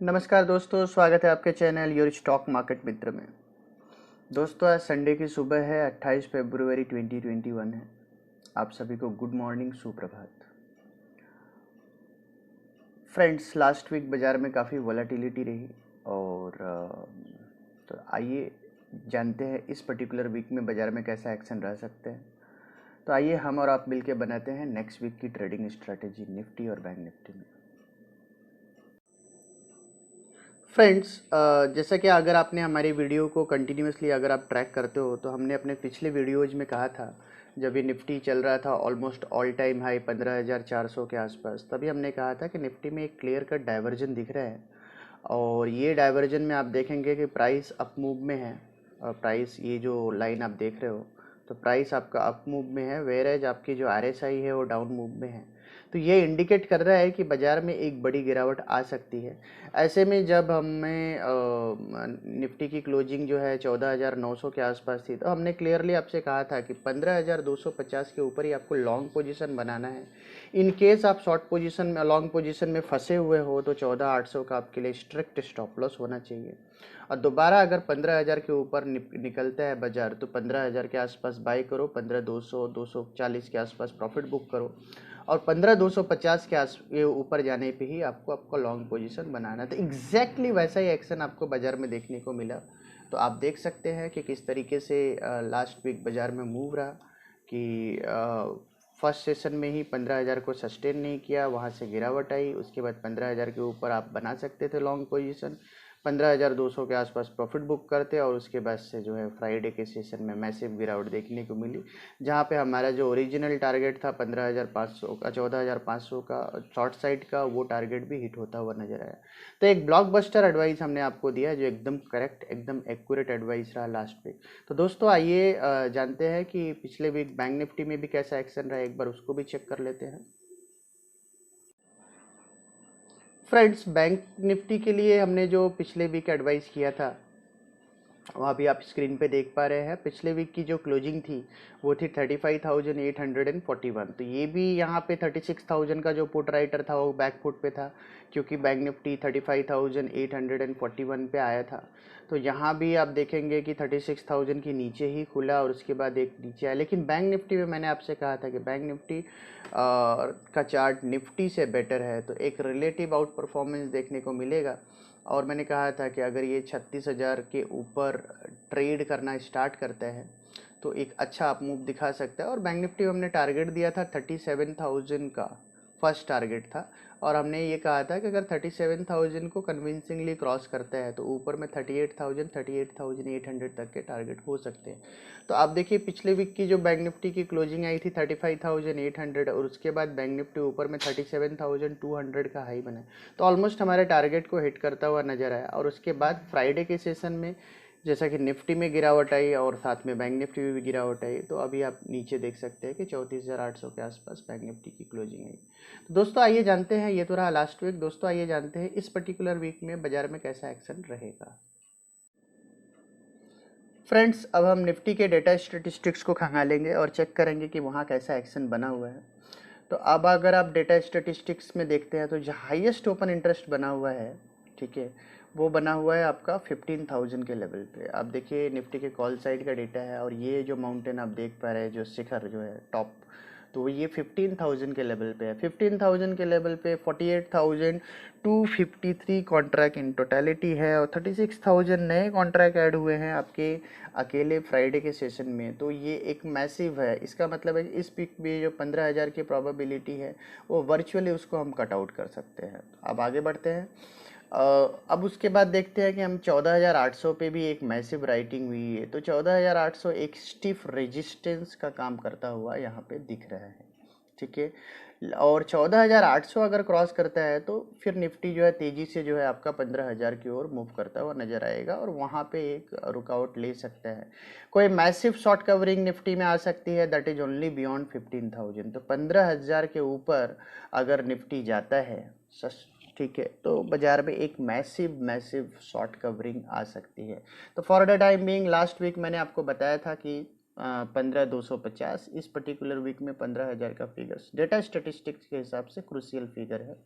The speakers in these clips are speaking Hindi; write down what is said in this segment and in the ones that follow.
नमस्कार दोस्तों, स्वागत है आपके चैनल योर स्टॉक मार्केट मित्र में। दोस्तों, आज संडे की सुबह है, 28 फरवरी 2021 है। आप सभी को गुड मॉर्निंग, सुप्रभात। फ्रेंड्स, लास्ट वीक बाज़ार में काफ़ी वॉलेटिलिटी रही और तो आइए जानते हैं इस पर्टिकुलर वीक में बाज़ार में कैसा एक्शन रह सकते हैं। तो आइए हम और आप मिलकर बनाते हैं नेक्स्ट वीक की ट्रेडिंग स्ट्रैटेजी निफ्टी और बैंक निफ्टी में। फ्रेंड्स, जैसा कि अगर आपने हमारी वीडियो को कंटिन्यूसली अगर आप ट्रैक करते हो तो हमने अपने पिछले वीडियोज में कहा था, जब ये निफ्टी चल रहा था ऑलमोस्ट ऑल टाइम हाई 15,400 के आसपास, तभी हमने कहा था कि निफ्टी में एक क्लियर कट डाइवर्जन दिख रहा है और ये डाइवर्जन में आप देखेंगे कि प्राइस अप मूव में है। और प्राइस, ये जो लाइन आप देख रहे हो, तो प्राइस आपका अप मूव में है, वेयर एज आपकी जो RSI है वो डाउन मूव में है। तो ये इंडिकेट कर रहा है कि बाज़ार में एक बड़ी गिरावट आ सकती है। ऐसे में जब हमें निफ्टी की क्लोजिंग जो है 14,900 के आसपास थी, तो हमने क्लियरली आपसे कहा था कि 15,250 के ऊपर ही आपको लॉन्ग पोजीशन बनाना है। इन केस आप शॉर्ट पोजीशन में, लॉन्ग पोजीशन में फंसे हुए हो, तो 14,800 का आपके लिए स्ट्रिक्ट स्टॉप लॉस होना चाहिए। और दोबारा अगर 15,000 के ऊपर निकलता है बाजार, तो 15,000 के आसपास बाई करो, 15,200 240 के आसपास प्रॉफिट बुक करो और 15,250 के ऊपर जाने पे ही आपको लॉन्ग पोजीशन बनाना है। तो एग्जैक्टली वैसा ही एक्शन आपको बाजार में देखने को मिला। तो आप देख सकते हैं कि किस तरीके से लास्ट वीक बाजार में मूव रहा कि फर्स्ट सेशन में ही 15,000 को सस्टेन नहीं किया, वहाँ से गिरावट आई, उसके बाद 15,000 के ऊपर आप बना सकते थे लॉन्ग पोजीशन, 15,200 के आसपास प्रॉफिट बुक करते और उसके बाद से जो है फ्राइडे के सेशन में मैसिव गिरावट देखने को मिली, जहाँ पे हमारा जो ओरिजिनल टारगेट था 15,500 का, 14,500 का शॉर्ट साइड का, वो टारगेट भी हिट होता हुआ नजर आया। तो एक ब्लॉकबस्टर एडवाइस हमने आपको दिया जो एकदम करेक्ट, एकदम एक्यूरेट एडवाइस रहा लास्ट वीक। तो दोस्तों, आइए जानते हैं कि पिछले वीक बैंक निफ्टी में भी कैसा एक्शन रहा, एक बार उसको भी चेक कर लेते हैं। फ्रेंड्स, बैंक निफ्टी के लिए हमने जो पिछले वीक एडवाइस किया था, वहाँ भी आप स्क्रीन पे देख पा रहे हैं। पिछले वीक की जो क्लोजिंग थी वो थी 35,841। तो ये भी यहाँ पे 36,000 का जो पुट राइटर था वो बैक फुट पे था, क्योंकि बैंक निफ्टी 35,841 पे आया था। तो यहाँ भी आप देखेंगे कि 36,000 की नीचे ही खुला और उसके बाद एक नीचे आया। लेकिन बैंक निफ्टी में मैंने आपसे कहा था कि बैंक निफ्टी का चार्ट निफ्टी से बेटर है, तो एक रिलेटिव आउट परफॉर्मेंस देखने को मिलेगा। और मैंने कहा था कि अगर ये 36,000 के ऊपर ट्रेड करना स्टार्ट करता है तो एक अच्छा अप मूव दिखा सकता है। और बैंक निफ्टी में हमने टारगेट दिया था 37,000 का, फर्स्ट टारगेट था। और हमने ये कहा था कि अगर 37,000 को कन्विंसिंगली क्रॉस करता है तो ऊपर में 38,000 38,800 तक के टारगेट हो सकते हैं। तो आप देखिए, पिछले वीक की जो बैंक निफ्टी की क्लोजिंग आई थी 35,800 और उसके बाद बैंक निफ्टी ऊपर में 37,200 का हाई बना। तो ऑलमोस्ट हमारे टारगेट को हिट करता हुआ नजर आया। और उसके बाद फ्राइडे के सेशन में जैसा कि निफ्टी में गिरावट आई और साथ में बैंक निफ्टी में भी गिरावट आई, तो अभी आप नीचे देख सकते हैं कि 34,800 के आसपास बैंक निफ्टी की क्लोजिंग आई। तो दोस्तों, आइए जानते हैं, ये तो रहा लास्ट वीक। दोस्तों, आइए जानते हैं इस पर्टिकुलर वीक में बाजार में कैसा एक्शन रहेगा। फ्रेंड्स, अब हम निफ्टी के डेटा स्टेटिस्टिक्स को खंगालेंगे और चेक करेंगे कि वहाँ कैसा एक्शन बना हुआ है। तो अब अगर आप डेटा स्टेटिस्टिक्स में देखते हैं तो जो हाईएस्ट ओपन इंटरेस्ट बना हुआ है, ठीक है, वो बना हुआ है आपका 15,000 के लेवल पे। आप देखिए, निफ्टी के कॉल साइड का डेटा है और ये जो माउंटेन आप देख पा रहे हैं, जो शिखर जो है टॉप, तो ये 15,000 के लेवल पे है। 15,000 के लेवल पे 48,253 कॉन्ट्रैक्ट इन टोटलिटी है और 36,000 नए कॉन्ट्रैक्ट ऐड हुए हैं आपके अकेले फ्राइडे के सेशन में। तो ये एक मैसिव है। इसका मतलब है कि इस पीक में जो 15,000 की प्रोबेबिलिटी है वो वर्चुअली उसको हम कट आउट कर सकते हैं। अब आगे बढ़ते हैं। अब उसके बाद देखते हैं कि हम 14,800 पे भी एक मैसिव राइटिंग हुई है। तो 14,800 एक स्टिफ रेजिस्टेंस का काम करता हुआ यहाँ पे दिख रहा है, ठीक है। और 14,800 अगर क्रॉस करता है तो फिर निफ्टी जो है तेजी से जो है आपका 15,000 की ओर मूव करता हुआ नजर आएगा और वहाँ पे एक रुकावट ले सकता है। कोई मैसिव शॉर्ट कवरिंग निफ्टी में आ सकती है, दैट इज ओनली बियॉन्ड 15,000। तो 15,000 के ऊपर अगर निफ्टी जाता है, ठीक है, तो बाजार में एक मैसिव मैसिव शॉर्ट कवरिंग आ सकती है। तो for the time being, last week मैंने आपको बताया था कि 15,250, इस पर्टिकुलर वीक में 15,000 का फिगर्स डेटा स्टेटिस्टिक्स के हिसाब से क्रूशियल फिगर है,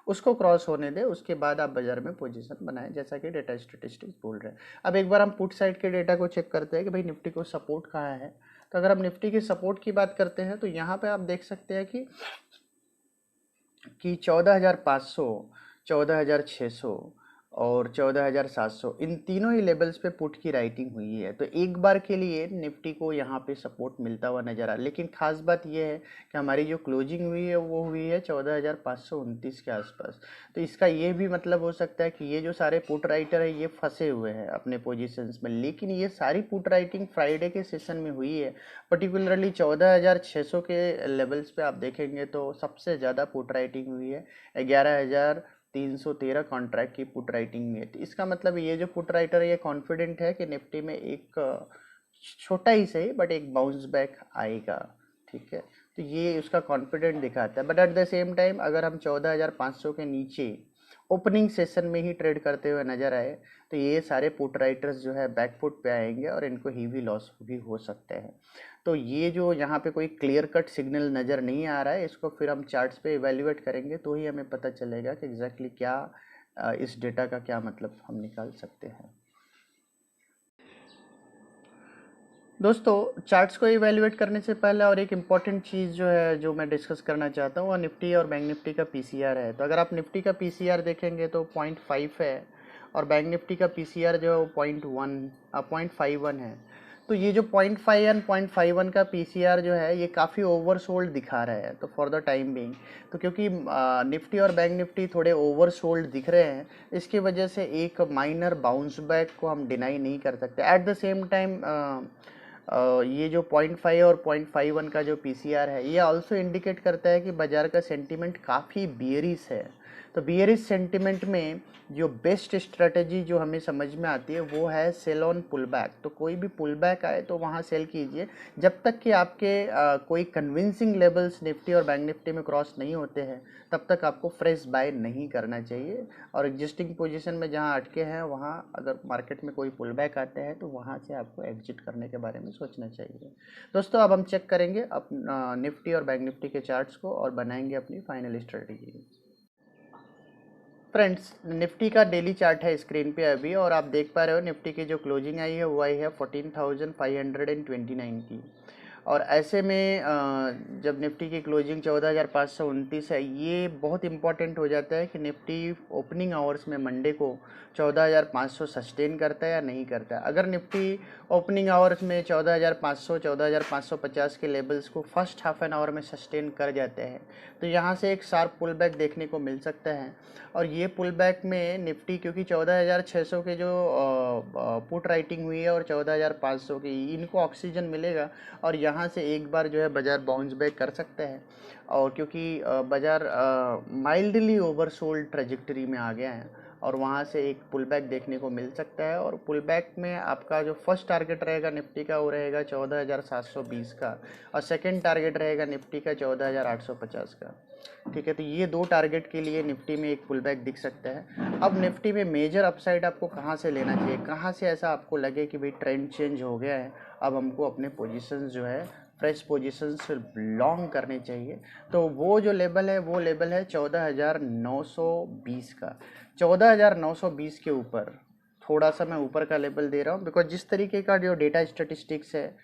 उसको क्रॉस होने दे, उसके बाद आप बाजार में पोजीशन बनाएं, जैसा कि डेटा स्टेटिस्टिक्स बोल रहे हैं। अब एक बार हम पुट साइड के डेटा को चेक करते हैं कि भाई निफ्टी को सपोर्ट कहाँ है। तो अगर हम निफ्टी की सपोर्ट की बात करते हैं तो यहाँ पे आप देख सकते हैं कि 14,500, 14,600 और 14,700, इन तीनों ही लेवल्स पे पुट की राइटिंग हुई है। तो एक बार के लिए निफ्टी को यहाँ पे सपोर्ट मिलता हुआ नजर आ, लेकिन खास बात यह है कि हमारी जो क्लोजिंग हुई है वो हुई है 14,529 के आसपास। तो इसका ये भी मतलब हो सकता है कि ये जो सारे पुट राइटर है ये फंसे हुए हैं अपने पोजिशंस में, लेकिन ये सारी पुट राइटिंग फ्राइडे के सेशन में हुई है। पर्टिकुलरली 14,600 के लेवल्स पे आप देखेंगे तो सबसे ज़्यादा पुट राइटिंग हुई है, 11,313 कॉन्ट्रैक्ट की पुट राइटिंग में। तो इसका मतलब ये जो पुट राइटर है ये कॉन्फिडेंट है कि निफ्टी में एक छोटा ही सही बट एक बाउंस बैक आएगा। ठीक है, तो ये उसका कॉन्फिडेंट दिखाता है। But at the same time अगर हम 14,500 के नीचे ओपनिंग सेशन में ही ट्रेड करते हुए नजर आए तो ये सारे पुट राइटर्स जो है बैकफुट पे आएंगे और इनको हीवी लॉस भी हो सकते हैं। तो ये जो यहाँ पे कोई क्लियर कट सिग्नल नज़र नहीं आ रहा है, इसको फिर हम चार्ट्स पे इवेल्युएट करेंगे तो ही हमें पता चलेगा कि एग्जैक्टली क्या इस डेटा का क्या मतलब हम निकाल सकते हैं। दोस्तों चार्ट्स को इवेल्युएट करने से पहले और एक इम्पॉर्टेंट चीज़ जो है जो मैं डिस्कस करना चाहता हूँ वो निफ्टी और बैंक निफ्टी का पीसीआर है। तो अगर आप निफ्टी का पीसीआर देखेंगे तो 0.5 है और बैंक निफ्टी का पीसीआर जो है वो 0.51 है। तो ये जो 0.51 का पीसीआर जो है ये काफ़ी ओवरसोल्ड दिखा रहा है तो फॉर द टाइम बिंग। तो क्योंकि निफ्टी और बैंक निफ्टी थोड़े ओवरसोल्ड दिख रहे हैं, इसकी वजह से एक माइनर बाउंस बैक को हम डिनाई नहीं कर सकते। एट द सेम टाइम ये जो 0.5 और 0.51 का जो पीसीआर है ये ऑल्सो इंडिकेट करता है कि बाजार का सेंटीमेंट काफ़ी बियरिश है। तो बियरिश सेंटीमेंट में जो बेस्ट स्ट्रेटजी जो हमें समझ में आती है वो है सेल ऑन पुल बैक। तो कोई भी पुल बैक आए तो वहाँ सेल कीजिए जब तक कि आपके कोई कन्विंसिंग लेवल्स निफ्टी और बैंक निफ्टी में क्रॉस नहीं होते हैं, तब तक आपको फ्रेश बाय नहीं करना चाहिए। और एग्जिस्टिंग पोजीशन में जहाँ अटके हैं वहाँ अगर मार्केट में कोई पुल बैक आते हैं तो वहाँ से आपको एग्जिट करने के बारे में सोचना चाहिए। दोस्तों अब हम चेक करेंगे निफ्टी और बैंक निफ्टी के चार्ट्स को और बनाएंगे अपनी फाइनल स्ट्रेटेजी। फ्रेंड्स निफ्टी का डेली चार्ट है स्क्रीन पे अभी और आप देख पा रहे हो निफ्टी की जो क्लोजिंग आई है वो आई है 14,529 की। और ऐसे में जब निफ्टी की क्लोजिंग 14,529 है, ये बहुत इंपॉर्टेंट हो जाता है कि निफ्टी ओपनिंग आवर्स में मंडे को 14,500 सस्टेन करता है या नहीं करता है। अगर निफ्टी ओपनिंग आवर्स में 14,500, 14,550 के लेवल्स को फर्स्ट हाफ एन आवर में सस्टेन कर जाते हैं तो यहाँ से एक शार्प पुल बैक देखने को मिल सकता है। और ये पुल बैक में निफ्टी क्योंकि 14,600 के जो पुट राइटिंग हुई है और 14,500 की, इनको ऑक्सीजन मिलेगा और यहाँ से एक बार जो है बाज़ार बाउंस बैक कर सकता है। और क्योंकि बाज़ार माइल्डली ओवरसोल्ड ट्रेजेक्टरी में आ गया है और वहाँ से एक पुल बैक देखने को मिल सकता है। और पुल बैक में आपका जो फर्स्ट टारगेट रहेगा निफ्टी का वो रहेगा 14,720 का और सेकंड टारगेट रहेगा निफ्टी का 14,850 का। ठीक है, तो ये दो टारगेट के लिए निफ्टी में एक पुल बैक दिख सकता है। अब निफ्टी में मेजर अपसाइड आपको कहाँ से लेना चाहिए, कहाँ से ऐसा आपको लगे कि भाई ट्रेंड चेंज हो गया है, अब हमको अपने पोजीशंस जो है फ्रेश पोजीशंस लॉन्ग करने चाहिए। तो वो जो लेवल है वो लेवल है 14,920 का। 14,920 के ऊपर थोड़ा सा मैं ऊपर का लेवल दे रहा हूँ बिकॉज जिस तरीके का जो डेटा स्टेटिस्टिक्स है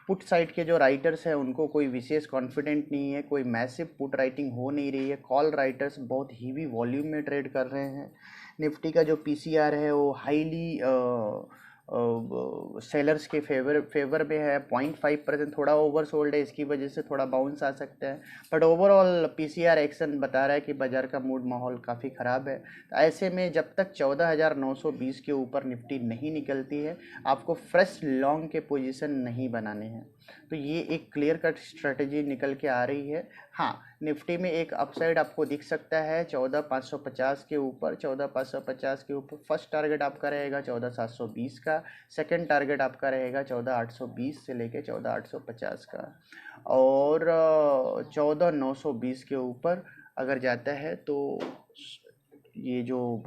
पुट साइड के जो राइटर्स हैं उनको कोई विशेष कॉन्फिडेंट नहीं है, कोई मैसिव पुट राइटिंग हो नहीं रही है, कॉल राइटर्स बहुत हीवी वॉल्यूम में ट्रेड कर रहे हैं। निफ्टी का जो पीसीआर है वो हाईली सेलर्स के फेवर में है, 0.5% थोड़ा ओवर सोल्ड है, इसकी वजह से थोड़ा बाउंस आ सकता है। बट ओवरऑल पीसीआर एक्शन बता रहा है कि बाजार का मूड माहौल काफ़ी ख़राब है। तो ऐसे में जब तक 14,920 के ऊपर निफ्टी नहीं निकलती है आपको फ्रेश लॉन्ग के पोजीशन नहीं बनाने हैं। तो ये एक क्लियर कट स्ट्रेटजी निकल के आ रही है। हाँ, निफ्टी में एक अपसाइड आपको दिख सकता है 14,550 के ऊपर। 14,550 के ऊपर फर्स्ट टारगेट आपका रहेगा 14,720 का, सेकंड टारगेट आपका रहेगा 14,820 से लेके 14,850 का। और 14,920 के ऊपर अगर जाता है तो ये जो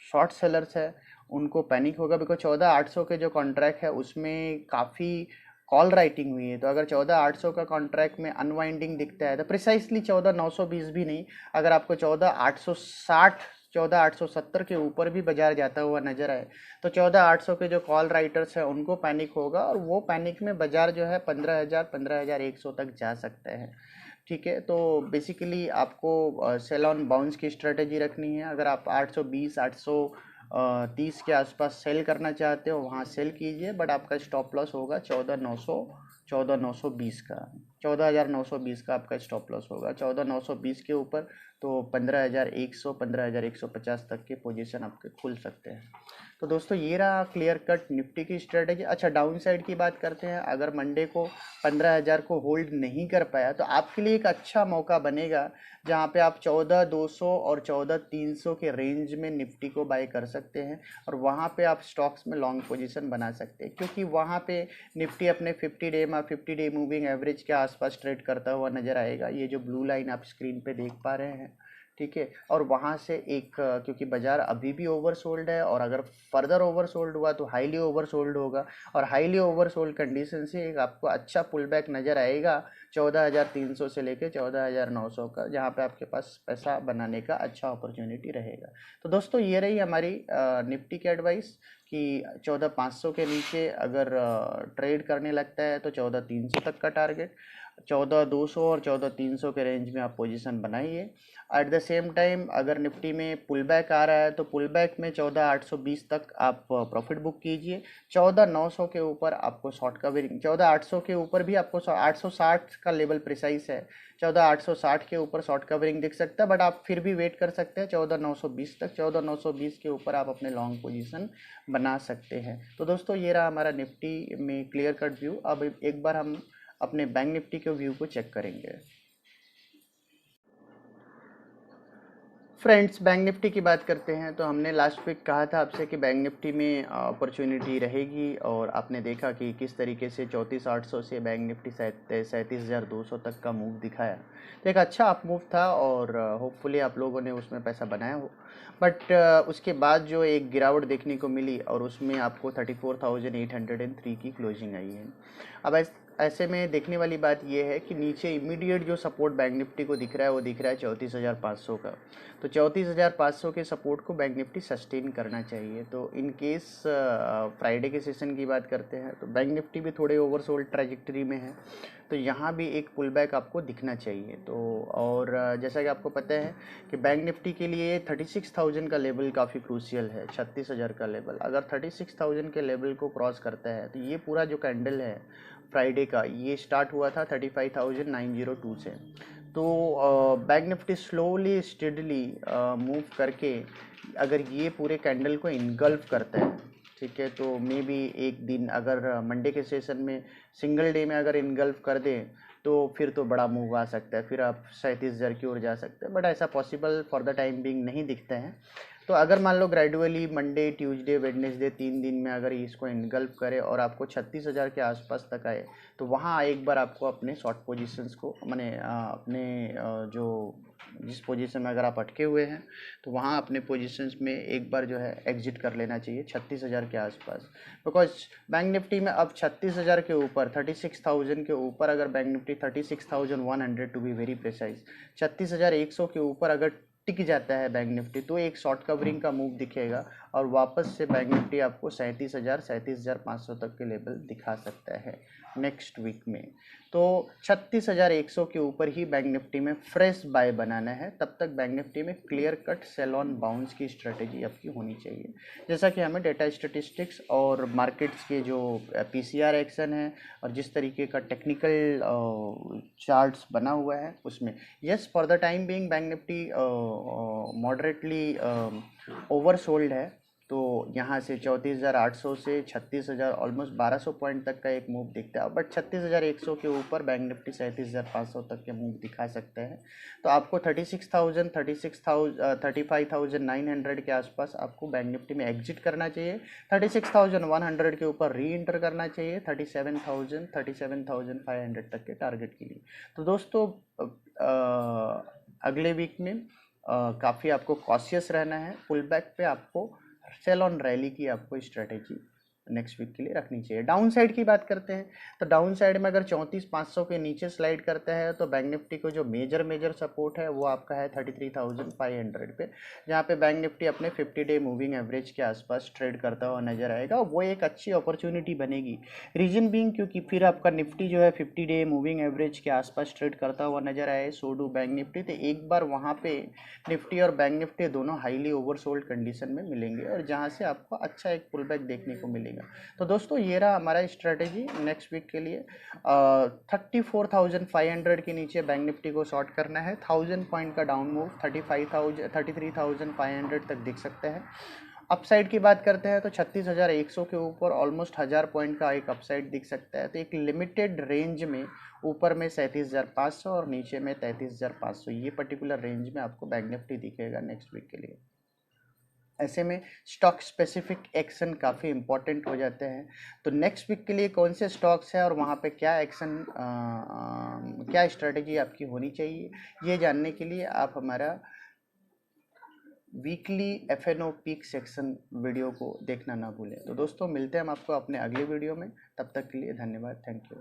शॉर्ट सेलर्स है उनको पैनिक होगा, बिकॉज 14,800 के जो कॉन्ट्रैक्ट है उसमें काफ़ी कॉल राइटिंग हुई है। तो अगर 14,800 का कॉन्ट्रैक्ट में अनवाइंडिंग दिखता है तो प्रिसाइसली 14,920 भी नहीं, अगर आपको 14,860 14,870 के ऊपर भी बाजार जाता हुआ नजर आए तो 14,800 के जो कॉल राइटर्स हैं उनको पैनिक होगा, और वो पैनिक में बाजार जो है 15,000 15,100 तक जा सकता है। ठीक है, तो बेसिकली आपको सेल ऑन बाउंस की स्ट्रेटेजी रखनी है। अगर आप 820 830 के आसपास सेल करना चाहते हो वहाँ सेल कीजिए, बट आपका स्टॉप लॉस होगा 14,920 का, 14,920 का आपका स्टॉप लॉस होगा। 14,920 के ऊपर तो 15,100 15,150 तक के पोजीशन आपके खुल सकते हैं। तो दोस्तों ये रहा क्लियर कट निफ्टी की स्ट्रेटेजी। अच्छा, डाउन साइड की बात करते हैं। अगर मंडे को 15,000 को होल्ड नहीं कर पाया तो आपके लिए एक अच्छा मौका बनेगा जहां पे आप 14,200 और 14,300 के रेंज में निफ्टी को बाय कर सकते हैं, और वहां पे आप स्टॉक्स में लॉन्ग पोजीशन बना सकते हैं, क्योंकि वहां पे निफ्टी अपने 50 डे मूविंग एवरेज के आसपास ट्रेड करता हुआ नजर आएगा। ये जो ब्लू लाइन आप स्क्रीन पे देख पा रहे हैं, ठीक है, और वहाँ से एक क्योंकि बाजार अभी भी ओवरसोल्ड है, और अगर फर्दर ओवरसोल्ड हुआ तो हाईली ओवरसोल्ड होगा, और हाईली ओवरसोल्ड कंडीशन से एक आपको अच्छा पुल बैक नज़र आएगा 14,300 से लेके 14,900 का, जहाँ पे आपके पास पैसा बनाने का अच्छा अपॉर्चुनिटी रहेगा। तो दोस्तों ये रही हमारी निफ्टी की एडवाइस कि 14,500 के नीचे अगर ट्रेड करने लगता है तो 14,300 तक का टारगेट, 14,200 और 14,300 के रेंज में आप पोजीशन बनाइए। एट द सेम टाइम अगर निफ्टी में पुल बैक आ रहा है तो पुल बैक में 14,820 तक आप प्रॉफिट बुक कीजिए। 14,900 के ऊपर आपको शॉर्ट कवरिंग, 14,800 के ऊपर भी आपको 860 का लेवल प्रिसाइस है, 14,860 के ऊपर शॉर्ट कवरिंग दिख सकता है, बट आप फिर भी वेट कर सकते हैं 14,920 तक। 14,920 के ऊपर आप अपने लॉन्ग पोजीशन बना सकते हैं। तो दोस्तों ये रहा हमारा निफ्टी में क्लियर कट व्यू। अब एक बार हम अपने बैंक निफ्टी के व्यू को चेक करेंगे। फ्रेंड्स, बैंक निफ्टी की बात करते हैं तो हमने लास्ट वीक कहा था आपसे कि बैंक निफ्टी में अपॉर्चुनिटी रहेगी, और आपने देखा कि किस तरीके से 34,800 से बैंक निफ्टी 37,200 तक का मूव दिखाया। तो एक अच्छा अप मूव था, और होपफुली आप लोगों ने उसमें पैसा बनाया हो, बट उसके बाद जो एक गिरावट देखने को मिली और उसमें आपको 34,803 की क्लोजिंग आई है। अब ऐसे में देखने वाली बात यह है कि नीचे इमीडिएट जो सपोर्ट बैंक निफ्टी को दिख रहा है वो दिख रहा है 34,500 का। तो 34,500 के सपोर्ट को बैंक निफ्टी सस्टेन करना चाहिए। तो इन केस फ्राइडे के सेशन की बात करते हैं तो बैंक निफ्टी भी थोड़े ओवरसोल्ड ट्रैजेक्टरी में है, तो यहाँ भी एक पुल बैक आपको दिखना चाहिए। तो और जैसा कि आपको पता है कि बैंक निफ्टी के लिए 36,000 का लेवल काफ़ी क्रूशियल है, 36,000 का लेवल। अगर 36,000 के लेवल को क्रॉस करता है तो ये पूरा जो कैंडल है फ्राइडे का, ये स्टार्ट हुआ था 35,902 से। तो bank Nifty slowly steadily move करके अगर ये पूरे कैंडल को इनगल्फ करता है, ठीक है, तो मे बी एक दिन अगर मंडे के सेशन में सिंगल डे में अगर इनगल्फ कर दें तो फिर तो बड़ा मूव आ सकता है, फिर आप 37,000 की ओर जा सकते हैं, बट ऐसा possible for the time being नहीं दिखता है। तो अगर मान लो ग्रेजुअली मंडे ट्यूसडे वेडनेसडे 3 दिन में अगर इसको इनगल्फ करे और आपको 36,000 के आसपास तक आए, तो वहाँ एक बार आपको अपने शॉर्ट पोजीशंस को मैंने अपने जो जिस पोजीशन में अगर आप अटके हुए हैं तो वहाँ अपने पोजीशंस में एक बार जो है एग्जिट कर लेना चाहिए 36,000 के आसपास। बिकॉज बैंक निफ्टी में अब 36,000 के ऊपर 36,000 के ऊपर अगर bank Nifty 36,100 to be very precise 36,100 के ऊपर अगर टिक जाता है बैंक निफ्टी तो एक शॉर्ट कवरिंग का मूव दिखेगा, और वापस से बैंक निफ्टी आपको 37,500 तक के लेवल दिखा सकता है नेक्स्ट वीक में। तो 36,100 के ऊपर ही बैंक निफ्टी में फ्रेश बाय बनाना है, तब तक बैंक निफ्टी में clear cut sell on bounce की स्ट्रेटेजी आपकी होनी चाहिए। जैसा कि हमें डेटा स्टेटिस्टिक्स और मार्केट्स के जो पीसीआर एक्शन है और जिस तरीके का टेक्निकल चार्ट्स बना हुआ है उसमें, yes for the time being bank Nifty moderately oversold है। तो यहाँ से 34,800 से 36,000 ऑलमोस्ट 1,200 पॉइंट तक का एक मूव दिखता है, बट 36,100 के ऊपर बैंक निफ्टी 37,500 तक के मूव दिखा सकते हैं। तो आपको 36,000 35,900 के आसपास आपको बैंक निफ्टी में एग्जिट करना चाहिए, 36,100 के ऊपर री इंटर करना चाहिए 37,500 तक के टारगेट के लिए। तो दोस्तों अगले वीक में काफ़ी आपको कॉशियस रहना है, पुल बैक पे आपको सेल ऑन रैली की आपको स्ट्रेटेजी नेक्स्ट वीक के लिए रखनी चाहिए। डाउन साइड की बात करते हैं तो डाउन साइड में अगर 34,500 के नीचे स्लाइड करता है तो बैंक निफ्टी को जो मेजर सपोर्ट है वो आपका है 33,500 पे, जहाँ पे बैंक निफ्टी अपने 50 डे मूविंग एवरेज के आसपास ट्रेड करता हुआ नजर आएगा। वो एक अच्छी अपॉर्चुनिटी बनेगी, रीजन बीइंग क्योंकि फिर आपका निफ्टी जो है 50 डे मूविंग एवरेज के आसपास ट्रेड करता हुआ नजर आए, सो डू बैंक निफ्टी। तो एक बार वहाँ पे निफ्टी और बैंक निफ्टी दोनों हाईली ओवरसोल्ड कंडीशन में मिलेंगे और जहाँ से आपको अच्छा एक पुल बैक देखने को मिलेगा। तो दोस्तों ये रहा हमारा स्ट्रेटेजी नेक्स्ट वीक के लिए। 34,500 के नीचे बैंक निफ्टी को शॉर्ट करना है। 1000 पॉइंट का डाउन मूव 33,500 तक दिख सकते हैं। अपसाइड की बात करते हैं तो 36,100 के ऊपर ऑलमोस्ट 1000 पॉइंट का एक अपसाइड दिख सकता है। तो एक लिमिटेड रेंज में ऊपर में 37,500 और नीचे में 33,500, ये पर्टिकुलर रेंज में आपको बैंक निफ्टी दिखेगा नेक्स्ट वीक के लिए। ऐसे में स्टॉक स्पेसिफिक एक्शन काफ़ी इंपॉर्टेंट हो जाते हैं। तो नेक्स्ट वीक के लिए कौन से स्टॉक्स हैं और वहाँ पे क्या एक्शन क्या स्ट्रेटेजी आपकी होनी चाहिए, ये जानने के लिए आप हमारा weekly FNO peak section video को देखना ना भूलें। तो दोस्तों मिलते हैं हम आपको अपने अगले वीडियो में, तब तक के लिए धन्यवाद, थैंक यू।